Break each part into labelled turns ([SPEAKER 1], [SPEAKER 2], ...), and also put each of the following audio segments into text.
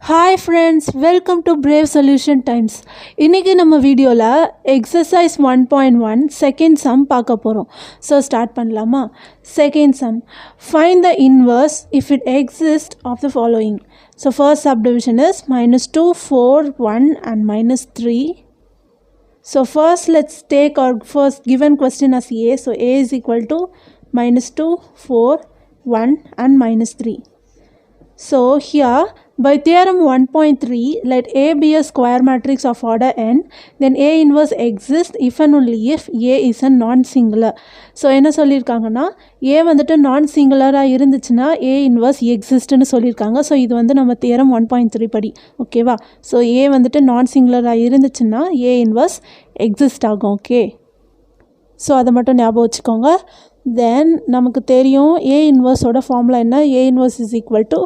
[SPEAKER 1] Hi friends, welcome to Brave Solution Times. இன்னைக்கு நம்ம வீடியோல exercise 1.1 second sum பார்க்க போறோம். So start பண்ணலாமா? Second sum. Find the inverse if it exists of the following. So first subdivision is -2, 4, 1 and -3. So first let's take our first given question as A. So A is equal to -2, 4, 1 and -3. So here by theorem 1.3 let A be a square matrix of order n, then A inverse exists if and only if A is a non-singular. So என்ன சொல்லியிருக்காங்கன்னா A வந்துட்டு non-singulaராக இருந்துச்சுன்னா A inverse existன்னு சொல்லியிருக்காங்க. So இது வந்து நம்ம theorem 1.3 படி ஓகேவா. ஸோ A வந்துட்டு non-singulaராக இருந்துச்சுன்னா A inverse exist ஆகும். ஓகே, ஸோ அதை மட்டும் ஞாபகம் வச்சுக்கோங்க. Then நமக்கு தெரியும் A inverse ஓட ஃபார்முலா என்ன? A inverse is equal to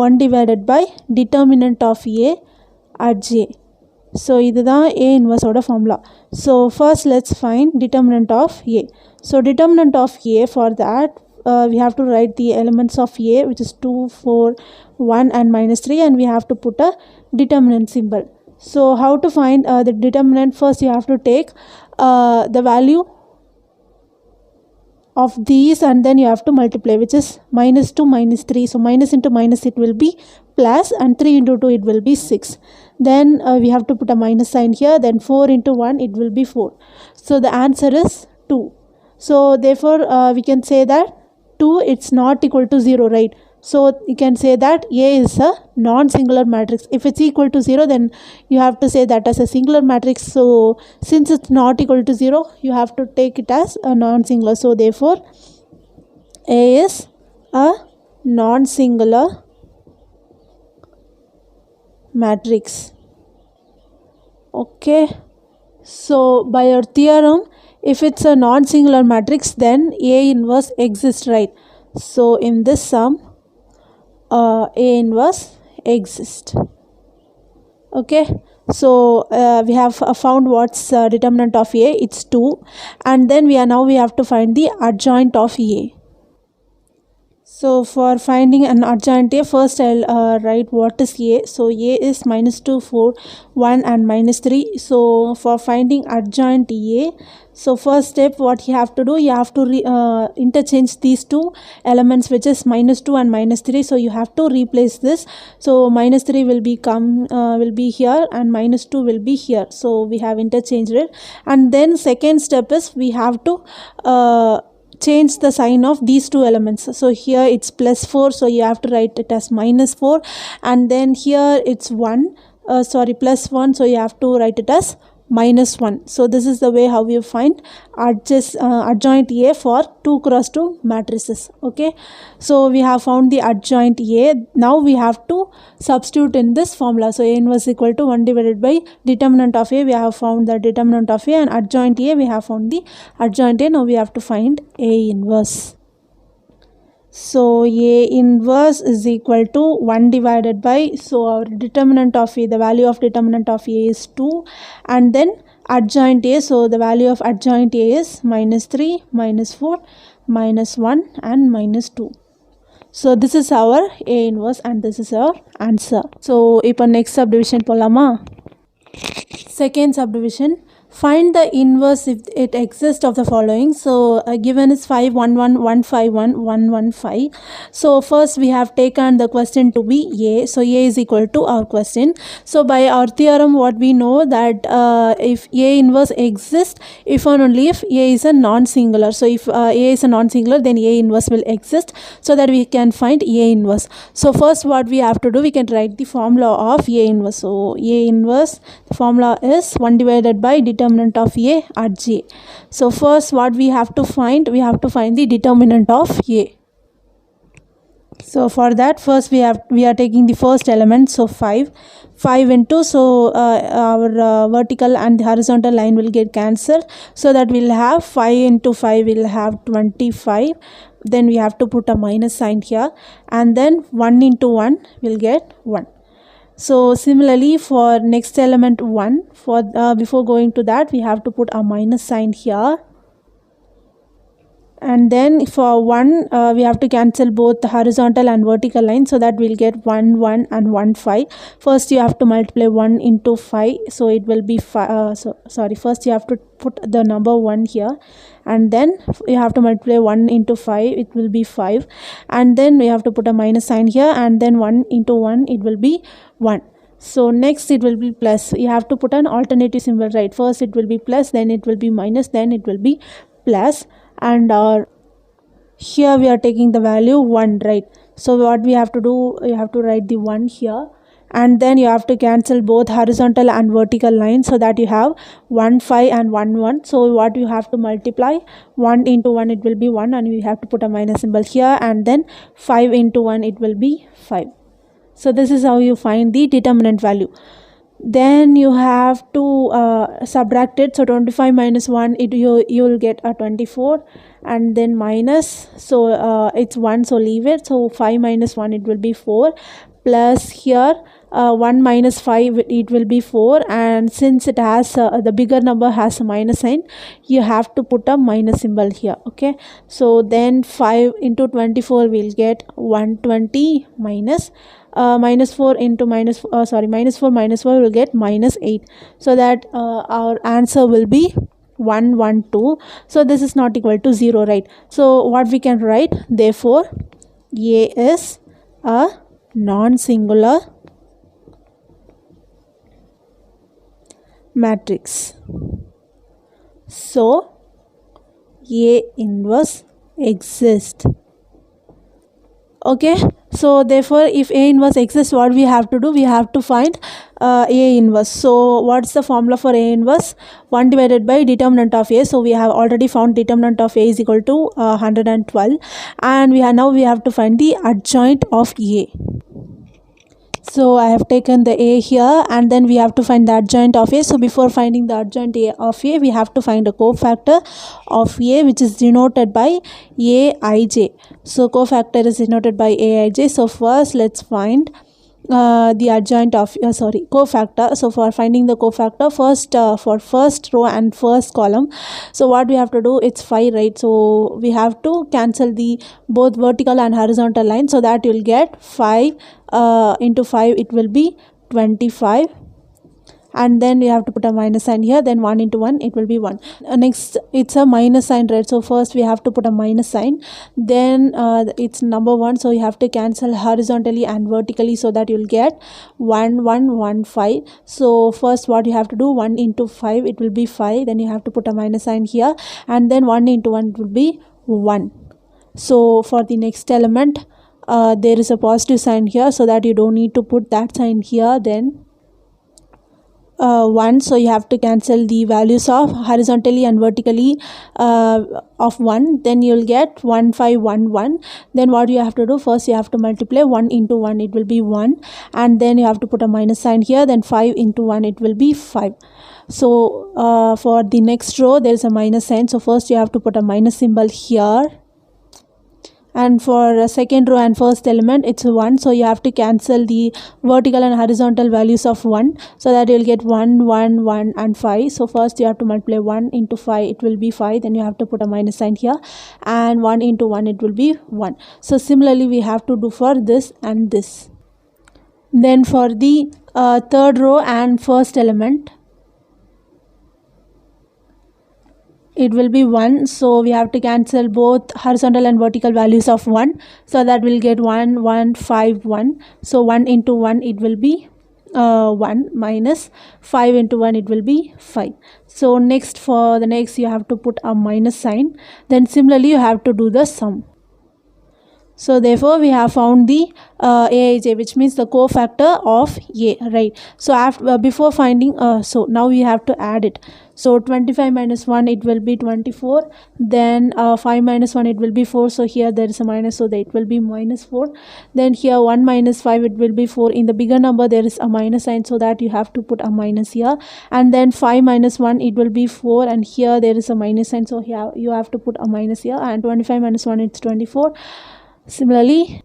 [SPEAKER 1] 1 divided by determinant of A at J. So இதுதான் A inverse ஓட formula. So first let's find determinant of A. So determinant of A, for that we have to write the elements of A, which is 2, 4, 1 and -3, and we have to put a determinant symbol. So how to find the determinant? First you have to take the value of these and then you have to multiply, which is -2 -3. So minus into minus it will be plus, and 3 into 2 it will be 6. Then we have to put a minus sign here, then 4 into 1 it will be 4. So the answer is 2. So therefore we can say that 2 it's not equal to 0, right? So you can say that A is a non-singular matrix. If it's equal to 0, then you have to say that as a singular matrix. So since it's not equal to 0, you have to take it as a non-singular. So therefore A is a non-singular matrix. Okay, so by our theorem, if it's a non-singular matrix, then A inverse exists, right? So in this sum A inverse exists. Okay, so we have found what's determinant of A, it's 2, and then we have to find the adjoint of A. So for finding an adjoint A, first I'll write what is A. So A is -2, 4, 1 and -3. So for finding adjoint A, so first step what you have to do, you have to interchange these two elements, which is -2 and -3. So you have to replace this. So -3 will be here and -2 will be here. So we have interchanged it, and then second step is we have to change the sign of these two elements. So here it's +4, so you have to write it as -4, and then here it's +1, so you have to write it as -1. So this is the way how you find adjoint A for 2 cross 2 matrices. Okay, so we have found the adjoint A. Now we have to substitute in this formula. So A inverse equal to 1 divided by determinant of A. We have found the determinant of A, and adjoint A we have found the adjoint A. Now we have to find A inverse. So A inverse is equal to 1 divided by, so our determinant of A, the value of determinant of A is 2, and then adjoint A, so the value of adjoint A is -3, -4, -1 and -2. So this is our A inverse and this is our answer. So இப்போ next subdivision போலாமா? Second subdivision, find the inverse if it exists of the following. So given is 5, 1, 1, 1, 5, 1, 1, 1, 5. So first we have taken the question to be A. So A is equal to our question. So by our theorem what we know that if A inverse exists if and only if A is a non-singular. So if A is a non-singular, then A inverse will exist, so that we can find A inverse. So first what we have to do, we can write the formula of A inverse. So A inverse, the formula is 1 divided by determinant of A at J. So first what we have to find, we have to find the determinant of A. So for that first we are taking the first element, so 5 into, so our vertical and the horizontal line will get cancelled, so that we'll have 5 into 5 will have 25. Then we have to put a minus sign here, and then 1 into 1 will get 1. So similarly for next element 1, for before going to that we have to put a minus sign here, and then for 1 we have to cancel both the horizontal and vertical lines, so that we'll get 1 1 and 1 5. First you have to multiply 1 into 5, so it will be first you have to put the number 1 here, and then you have to multiply 1 into 5, it will be 5, and then we have to put a minus sign here, and then 1 into 1, it will be 1. So next it will be plus. You have to put an alternative symbol, right? First it will be plus, then it will be minus, then it will be plus, and here we are taking the value 1, right? So what we have to do, you have to write the 1 here, and then you have to cancel both horizontal and vertical lines, so that you have 1 5 and 1 1. So what you have to multiply, 1 into 1 it will be 1, and we have to put a minus symbol here, and then 5 into 1 it will be 5. So this is how you find the determinant value. Then you have to subtract it. So 25 minus 1, you will get a 24, and then minus, so it's 1, so leave it. So 5 minus 1 it will be 4, plus here 1 minus 5 it will be 4, and since it has the bigger number has a minus sign, you have to put a minus symbol here. Okay, so then 5 into 24 will get 120 minus minus 4 into minus 4 minus 4 will get minus 8, so that our answer will be 112. So this is not equal to 0, right? So what we can write, therefore A is a non-singular matrix. So A inverse exists. Okay, so therefore if A inverse exists, what we have to do, we have to find A inverse. So what's the formula for A inverse? 1 divided by determinant of A. So we have already found determinant of A is equal to 112, and now we have to find the adjoint of A. So I have taken the A here, and then we have to find the adjoint of A. So before finding the adjoint of A, we have to find a cofactor of A, which is denoted by Aij. So cofactor is denoted by Aij. So first let's find the adjoint of cofactor. So for finding the cofactor, first for first row and first column, so what we have to do, it's 5, right? So we have to cancel the both vertical and horizontal lines, so that you'll get 5 into 5 it will be 25, and then we have to put a minus sign here, then 1 into 1 it will be 1. Next it's a minus sign, right? So first we have to put a minus sign, then it's number 1, so you have to cancel horizontally and vertically, so that you'll get 1 1 1 5. So first what you have to do, 1 into 5 it will be 5, then you have to put a minus sign here, and then 1 into 1 it will be 1. So for the next element, there is a positive sign here, so that you don't need to put that sign here, then 1, so you have to cancel the values of horizontally and vertically of 1, then you'll get 1 5 1 1. Then what you have to do, first you have to multiply 1 into 1 it will be 1, and then you have to put a minus sign here, then 5 into 1 it will be 5. So for the next row there is a minus sign, so first you have to put a minus symbol here, and for second row and first element it's 1, so you have to cancel the vertical and horizontal values of 1, so that you'll get 1 1 1 and 5. So first you have to multiply 1 into 5 it will be 5, then you have to put a minus sign here, and 1 into 1 it will be 1. So similarly we have to do for this and this. Then for the third row and first element, it will be 1, so we have to cancel both horizontal and vertical values of 1, so that we'll get 1 1 5 1. So 1 into 1 it will be 1, minus 5 into 1 it will be 5. So next, for the next you have to put a minus sign, then similarly you have to do the sum. So therefore we have found the Aij, which means the cofactor of A, right? So after before finding, so now we have to add it. So 25 minus 1 it will be 24, then 5 minus 1 it will be 4, so here there is a minus, so that it will be minus 4. Then here 1 minus 5 it will be 4. In the bigger number there is a minus sign, so that you have to put a minus here, and then 5 minus 1 it will be 4, and here there is a minus sign, so here you have to put a minus here, and 25 minus 1 it's 24. Similarly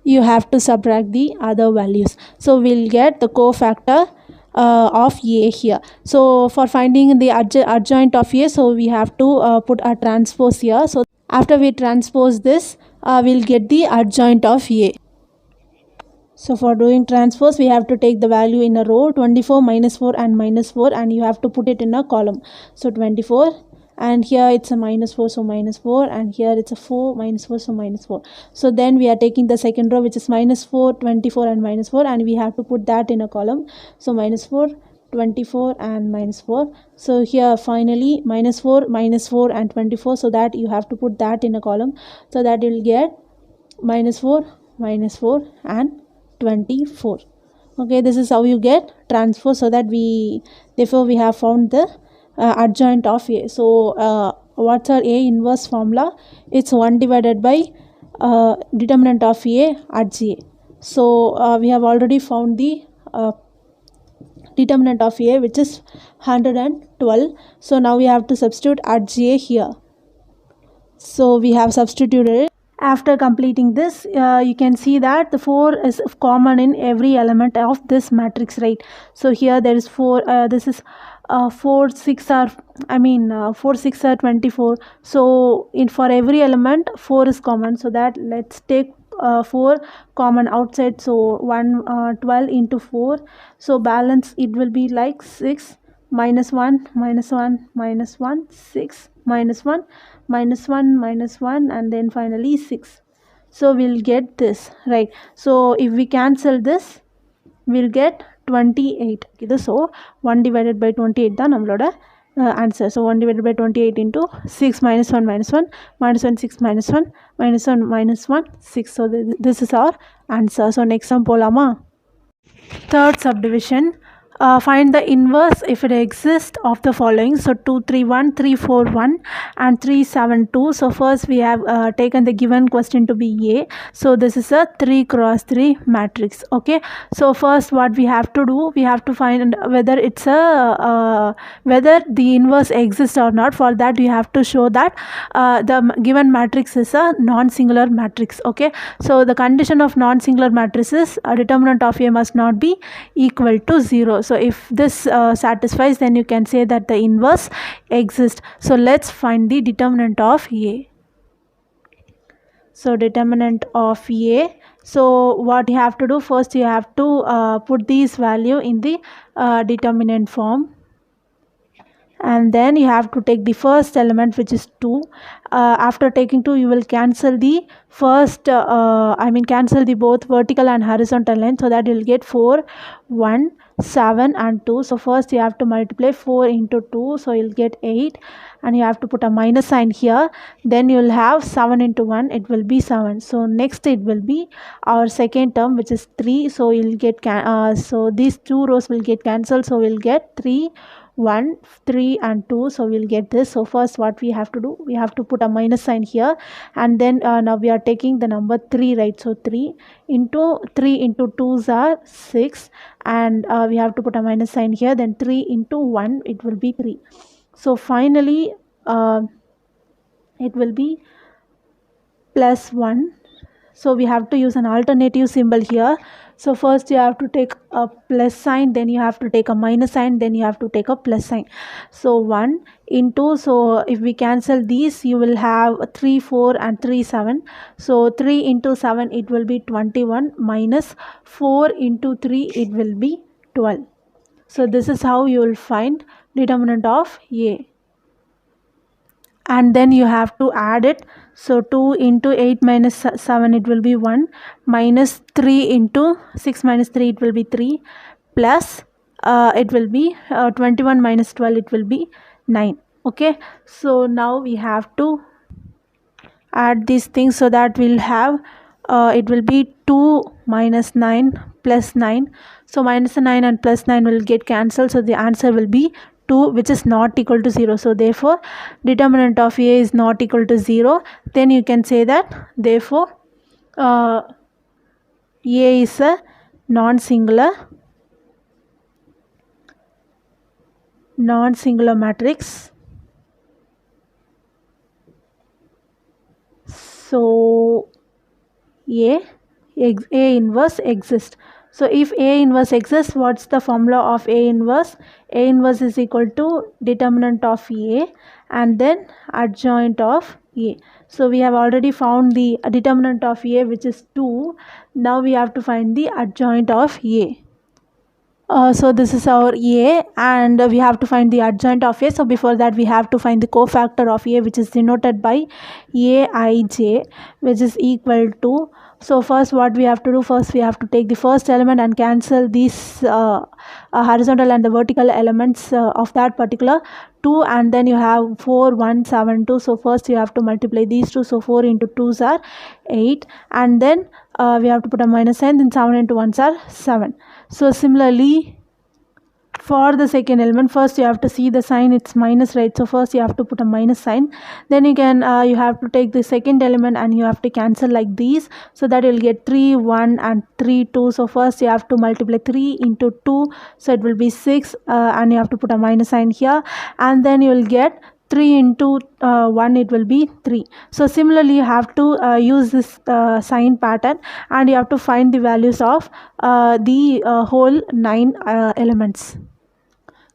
[SPEAKER 1] you have to subtract the other values, so we'll get the cofactor of A here. So for finding the adjoint of A, so we have to put a transpose here. So After we transpose this, we'll get the adjoint of A. So for doing transpose, we have to take the value in a row, 24, minus 4 and minus 4, and you have to put it in a column. So 24, and here it's a minus 4, so minus 4, and here it's a 4, minus 4, so minus 4. So then we are taking the second row, which is minus 4, 24 and minus 4, and we have to put that in a column. So minus 4, 24 and minus 4. So here finally minus 4 and 24, so that you have to put that in a column, so that you will get minus 4 and 24. Okay, this is how you get transpose. So that therefore we have found the adjoint of A. So what's our A inverse formula? It's 1 divided by determinant of A at G. So we have already found the determinant of A, which is 112. So now we have to substitute at G here. So we have substituted it. After completing this, you can see that the 4 is common in every element of this matrix, right? So here there is 4, this is 4 6 are 4 6 are 24. So for every element 4 is common, so that let's take 4 common outside. So 12 into 4, so balance it will be like 6 minus 1 minus 1 minus 1 6 minus 1 minus 1 minus 1, and then finally 6. So we'll get this, right? So if we cancel this, we'll get 28. So 1 divided by 28 தான் நம்மளோட answer. So 1 divided by 28 into 6 minus 1 minus 1 minus 1 6 minus 1 minus 1 minus 1 6. So this is our answer. So next sum polama. Third subdivision. Find the inverse if it exists of the following. So 2 3 1 3 4 1 and 3 7 2. So first we have taken the given question to be A. So this is a 3 cross 3 matrix. Okay, so first what we have to do, we have to find whether it's a whether the inverse exists or not. For that you have to show that the given matrix is a non-singular matrix. Okay, so the condition of non-singular matrix is a determinant of A must not be equal to 0. So if this satisfies, then you can say that the inverse exists. So let's find the determinant of A. So determinant of A. So what you have to do, first you have to put these value in the determinant form, and then you have to take the first element, which is 2. After taking 2, you will cancel the first cancel the both vertical and horizontal line, so that you will get 4 1 7 and 2. So first you have to multiply 4 into 2, so you'll get 8, and you have to put a minus sign here. Then you will have 7 into 1, it will be 7. So next it will be our second term, which is 3. So you'll get so these two rows will get cancelled, so we'll get 3 1 3 and 2. So we'll get this. So first what we have to do, we have to put a minus sign here, and then now we are taking the number 3, right? So 3 into 2s are 6, and we have to put a minus sign here. Then 3 into 1, it will be 3. So finally it will be plus 1. So we have to use an alternative symbol here. So first you have to take a plus sign, then you have to take a minus sign, then you have to take a plus sign. So 1 into, so if we cancel these, you will have 3 4 and 3 7. So 3 into 7, it will be 21, minus 4 into 3, it will be 12. So this is how you will find determinant of A. And then you have to add it. So 2 into 8 minus 7, it will be 1, minus 3 into 6 minus 3, it will be 3, plus it will be 21 minus 12, it will be 9. Okay, so now we have to add these things, so that we'll have it will be 2 minus 9 plus 9. So minus 9 and plus 9 will get cancelled, so the answer will be 2, which is not equal to 0. So therefore determinant of A is not equal to 0. Then you can say that therefore A is a non-singular matrix. So A inverse exists. So if A inverse exists, what's the formula of A inverse? A inverse is equal to determinant of A and then adjoint of A. So we have already found the determinant of A, which is 2. Now we have to find the adjoint of A. So this is our A, and we have to find the adjoint of A. So before that we have to find the cofactor of A, which is denoted by Aij, which is equal to, so first what we have to do, first we have to take the first element and cancel these horizontal and the vertical elements of that particular 2, and then you have 4 1 7 2. So first you have to multiply these two, so 4 into 2s are 8, and then we have to put a minus sign, then 7 into 1s are 7. So similarly for the second element, first you have to see the sign, it's minus, right? So first you have to put a minus sign, then you can you have to take the second element and you have to cancel like these, so that you'll get 3 1 and 3 2. So first you have to multiply 3 into 2, so it will be 6, and you have to put a minus sign here, and then you will get 3 into 1, it will be 3. So similarly you have to use this sign pattern, and you have to find the values of the whole 9 elements.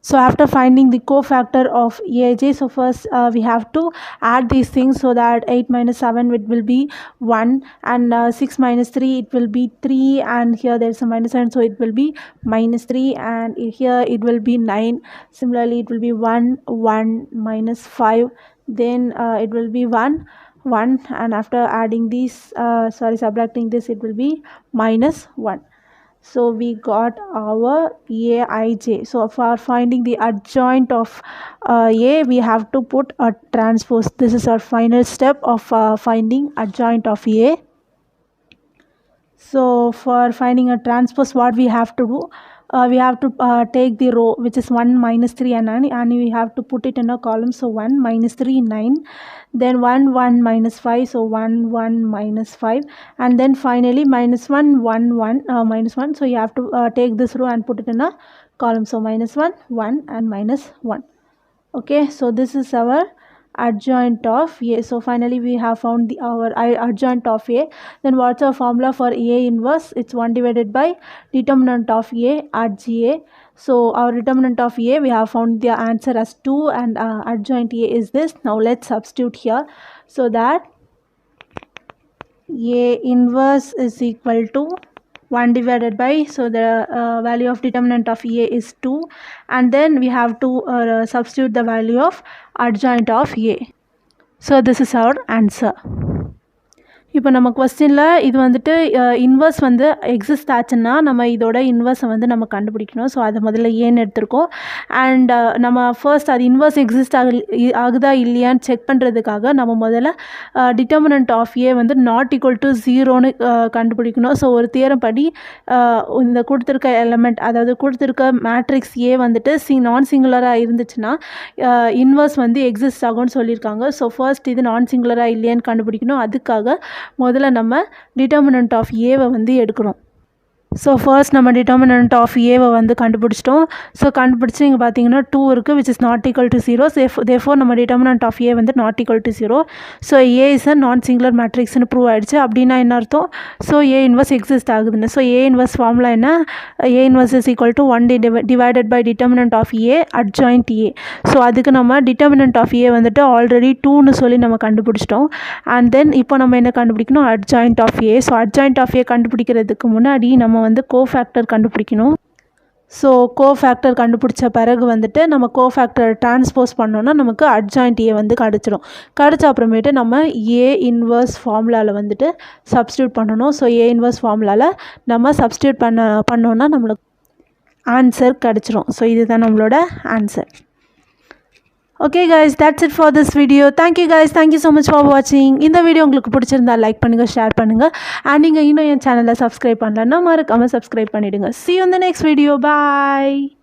[SPEAKER 1] So after finding the cofactor of Aij, so first we have to add these things, so that 8 minus 7 it will be 1, and 6 minus 3 it will be 3, and here there is a minus sign, so it will be minus 3, and here it will be 9. Similarly it will be 1 1 minus 5, then it will be 1 1, and after adding these subtracting this, it will be minus 1. So we got our Aij. So for finding the adjoint of A, we have to put a transpose. This is our final step of finding adjoint of A. So for finding a transpose, what we have to do, we have to take the row which is 1 minus 3 and 9, and we have to put it in a column. So 1 minus 3 9, then 1 1 minus 5, so 1 1 minus 5, and then finally minus 1 1 1 minus 1. So you have to take this row and put it in a column. So minus 1 1 and minus 1. Okay, so this is our adjoint of A. So finally we have found our adjoint of A. Then what's our formula for A inverse? It's 1 divided by determinant of A at GA. So our determinant of A, we have found the answer as 2, and adjoint A is this. Now let's substitute here, so that A inverse is equal to 1 divided by, so the value of determinant of A is 2, and then we have to substitute the value of adjoint of A. So this is our answer. இப்போ நம்ம கொஸ்டினில் இது வந்துட்டு inverse வந்து exist ஆச்சுன்னா நம்ம இதோட இன்வர்ஸை வந்து நம்ம கண்டுபிடிக்கணும். ஸோ அதை முதல்ல ஏன்னு எடுத்திருக்கோம். அண்ட் நம்ம ஃபர்ஸ்ட் அது இன்வர்ஸ் எக்ஸிஸ்ட் ஆகுதா இல்லையான்னு செக் பண்ணுறதுக்காக நம்ம முதல்ல டிட்டர்மினன்ட் ஆஃப் ஏ வந்து நாட் ஈக்குவல் டு 0ன்னு கண்டுபிடிக்கணும். ஸோ ஒரு தியரம் படி இந்த கொடுத்துருக்க எலமெண்ட், அதாவது கொடுத்துருக்க மேட்ரிக்ஸ் ஏ வந்துட்டு நான் சிங்குலராக இருந்துச்சுன்னா இன்வர்ஸ் வந்து எக்ஸிஸ்ட் ஆகும்னு சொல்லியிருக்காங்க. ஸோ ஃபர்ஸ்ட் இது நான் சிங்குலராக இல்லையான்னு கண்டுபிடிக்கணும். அதுக்காக முதல்ல நம்ம டிட்டர்மினன்ட் ஆஃப் ஏவை வந்து எடுக்கிறோம். ஸோ ஃபர்ஸ்ட் நம்ம டிட்டர்மினன்ட் ஆஃப் ஏவை வந்து கண்டுபிடிச்சிட்டோம். ஸோ கண்டுபிடிச்சி இங்கே பார்த்தீங்கன்னா 2 இருக்குது, which is not equal to 0. Therefore நம்ம டிட்டர்மினன்ட் ஆஃப் ஏ வந்து not equal to 0. So A is a non singular மேட்ரிக்ஸ்னு ப்ரூவ் ஆகிடுச்சு. அப்படின்னா என்ன அர்த்தம்? ஸோ ஏ இன்வர்ஸ் எக்ஸிஸ்ட் ஆகுதுன்னு. ஸோ ஏ இன்வர்ஸ் ஃபார்முலா என்ன? A inverse is equal to 1 divided by determinant of A adjoint A. So அதுக்கு நம்ம determinant of ஏ வந்துட்டு ஆல்ரெடி 2ன்னு சொல்லி நம்ம கண்டுபிடிச்சிட்டோம். அண்ட் தென் இப்போ நம்ம என்ன கண்டுபிடிக்கணும்? Adjoint of A. So adjoint of A கண்டுபிடிக்கிறதுக்கு முன்னாடி நம்ம வந்து கோஃபேக்டர் கண்டுபிடிக்கணும். ஸோ கோஃபேக்டர் கண்டுபிடிச்ச பிறகு வந்துட்டு நம்ம கோஃபேக்டர் டிரான்ஸ்போஸ் பண்ணோன்னா நமக்கு அட்ஜாயிண்ட் ஏ வந்து கிடச்சிரும். கிடச்ச அப்புறமேட்டு நம்ம ஏ இன்வர்ஸ் ஃபார்முலாவில் வந்துட்டு சப்ஸ்டியூட் பண்ணணும். ஸோ ஏ இன்வர்ஸ் ஃபார்முலாவில் நம்ம சப்ஸ்டியூட் பண்ணோன்னா நம்மளுக்கு ஆன்சர் கிடச்சிரும். ஸோ இதுதான் நம்மளோட answer. Okay guys, that's it for this video. Thank you guys, thank you so much for watching. இந்த வீடியோ உங்களுக்கு பிடிச்சிருந்தா லைக் பண்ணுங்கள், ஷேர் பண்ணுங்கள், அண்ட் நீங்கள் இன்னும் என் சேனலை சப்ஸ்கிரைப் பண்ணலன்னா மறக்காமல் சப்ஸ்கிரைப் பண்ணிவிடுங்க. See you in the next video. Bye.